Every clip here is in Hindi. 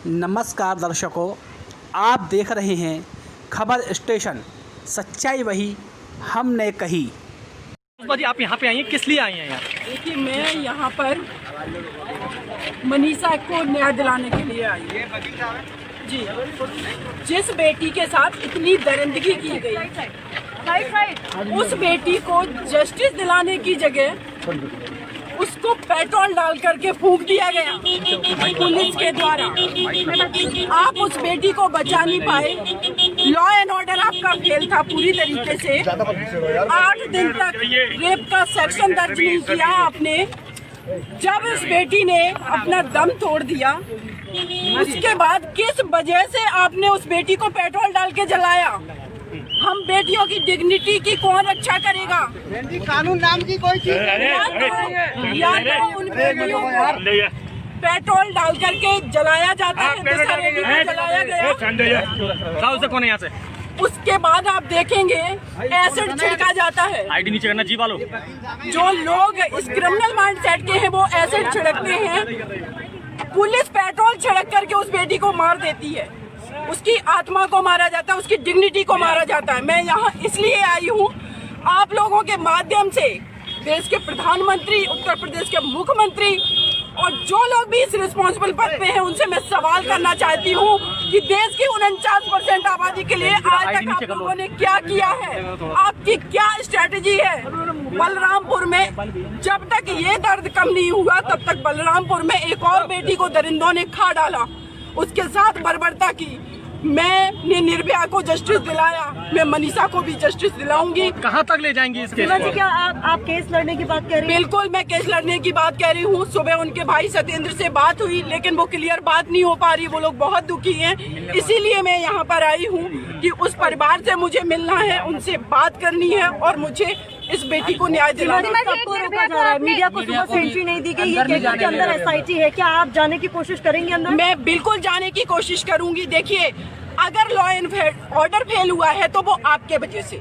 नमस्कार दर्शकों, आप देख रहे हैं खबर स्टेशन, सच्चाई वही हमने कही। जी आप यहाँ पे आई हैं, किस लिए आई हैं यहाँ? देखिए, मैं यहाँ पर मनीषा को न्याय दिलाने के लिए आई जी। जिस बेटी के साथ इतनी दरिंदगी की गई, उस बेटी को जस्टिस दिलाने की जगह उसको पेट्रोल डाल करके फूंक दिया गया पुलिस के द्वारा। आप उस बेटी को बचा नहीं पाए। लॉ एंड ऑर्डर आपका फेल था पूरी तरीके से। 8 दिन तक रेप का सेक्शन दर्ज नहीं किया आपने। जब उस बेटी ने अपना दम तोड़ दिया, उसके बाद किस वजह से आपने उस बेटी को पेट्रोल डाल के जलाया? हम बेटियों की डिग्निटी की कौन रक्षा करेगा? कानून नाम की कोई चीज या तो उन बेटियों को पेट्रोल डाल करके जलाया जाता है, दशहरे में जलाया गया। उसे कौन है यहाँ से? उसके बाद आप देखेंगे एसिड छिड़का जाता है। आईडी नीचे करना जी वालों। जो लोग इस क्रिमिनल माइंडसेट के हैं वो एसिड छिड़कते हैं। पुलिस पेट्रोल छिड़क करके उस बेटी को मार देती है। उसकी आत्मा को मारा जाता है, उसकी डिग्निटी को मारा जाता है। मैं यहाँ इसलिए आई हूँ, आप लोगों के माध्यम से देश के प्रधानमंत्री, उत्तर प्रदेश के मुख्यमंत्री और जो लोग भी इस रिस्पॉन्सिबल पद पे हैं, उनसे मैं सवाल करना चाहती हूँ कि देश की 49% आबादी के लिए आज तक आप लोगों ने क्या किया है? आपकी क्या स्ट्रेटेजी है? बलरामपुर में जब तक ये दर्द कम नहीं हुआ, तब तक बलरामपुर में एक और बेटी को दरिंदों ने खा डाला, उसके साथ बर्बरता की। मैंने निर्भया को जस्टिस दिलाया, मैं मनीषा को भी जस्टिस दिलाऊंगी। कहाँ तक ले जाएंगी इस केस को? क्या आप केस लड़ने की बात कह रही हैं? बिल्कुल, मैं केस लड़ने की बात कह रही हूँ। सुबह उनके भाई सत्येंद्र से बात हुई, लेकिन वो क्लियर बात नहीं हो पा रही। वो लोग बहुत दुखी हैं, इसीलिए मैं यहाँ पर आई हूँ कि उस परिवार से मुझे मिलना है, उनसे बात करनी है और मुझे इस बेटी को न्याय दिलाना है। सबको रोका जा रहा है, मीडिया को सुबह से एंट्री नहीं दी गई। ये केस के अंदर एसआईटी है, क्या आप जाने की कोशिश करेंगे अंदर? मैं बिल्कुल जाने की कोशिश करूंगी। देखिए, अगर लॉ एंड ऑर्डर फेल हुआ है तो वो आपके वजह से।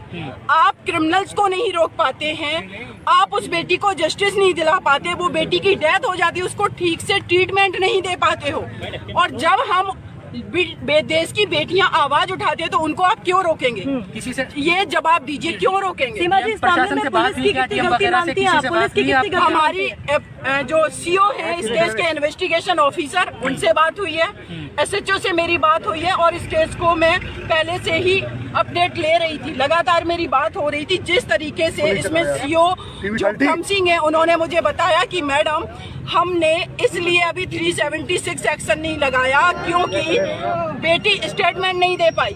आप क्रिमिनल्स को नहीं रोक पाते हैं, आप उस बेटी को जस्टिस नहीं दिला पाते, वो बेटी की डेथ हो जाती है, उसको ठीक से ट्रीटमेंट नहीं दे पाते हो। और जब हम देश की बेटियां आवाज उठाते हैं तो उनको आप क्यों रोकेंगे? किसी से ये जवाब दीजिए, क्यों रोकेंगे? सीमा जी, इस मामले में पुलिस की कितनी गलती मानती हैं आप? पुलिस की कितनी गलती? हमारी जो सीओ है इस केस के इन्वेस्टिगेशन ऑफिसर, उनसे बात हुई है, एसएचओ से मेरी बात हुई है और इस केस को मैं पहले से ही अपडेट ले रही थी। लगातार मेरी बात हो रही थी। जिस तरीके से इसमें सीओ जो धर्म सिंह है, उन्होंने मुझे बताया कि मैडम, हमने इसलिए अभी 376 एक्शन नहीं लगाया क्योंकि बेटी स्टेटमेंट नहीं दे पाई।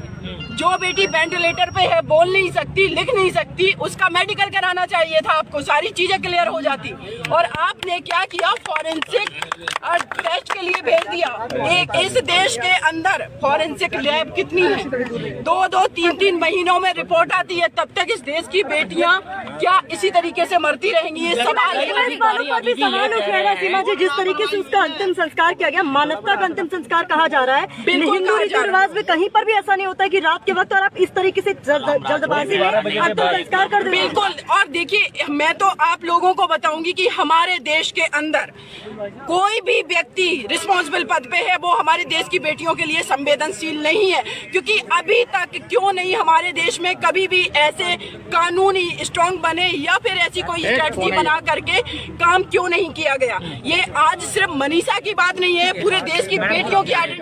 जो बेटी वेंटिलेटर पे है, बोल नहीं सकती, लिख नहीं सकती, उसका मेडिकल कराना चाहिए था आपको, सारी चीजें क्लियर हो जाती। और आपने क्या किया? फॉरेंसिक टेस्ट के लिए भेज दिया। एक इस देश के अंदर फॉरेंसिक लैब कितनी है? 2-2, 3-3 महीनों में रिपोर्ट आती है। तब तक इस देश की बेटियां क्या इसी तरीके से मरती रहेंगी? ये सवाल है। सवाल उठ रहा है सीमा जी, जिस तरीके से उसका अंतिम संस्कार किया गया, मानवता का अंतिम संस्कार कहा जा रहा है। हिंदू रीति रिवाज में कहीं पर भी ऐसा नहीं होता है कि रात के वक्त और आप इस तरीके से जल्दबाजी में अंतिम संस्कार कर देते हैं। बिल्कुल। और देखिए, मैं तो आप लोगों को बताऊंगी कि हमारे देश के अंदर कोई भी व्यक्ति रिस्पॉन्सिबल पद पे है, वो हमारे देश की बेटियों के लिए संवेदनशील नहीं है। क्योंकि अभी तक क्यों नहीं हमारे देश में कभी भी ऐसे कानूनी स्ट्रॉन्ग बने या फिर ऐसी कोई स्ट्रेटजी बना करके काम क्यों नहीं किया गया? ये आज सिर्फ मनीषा की बात नहीं है, पूरे देश की बेटियों की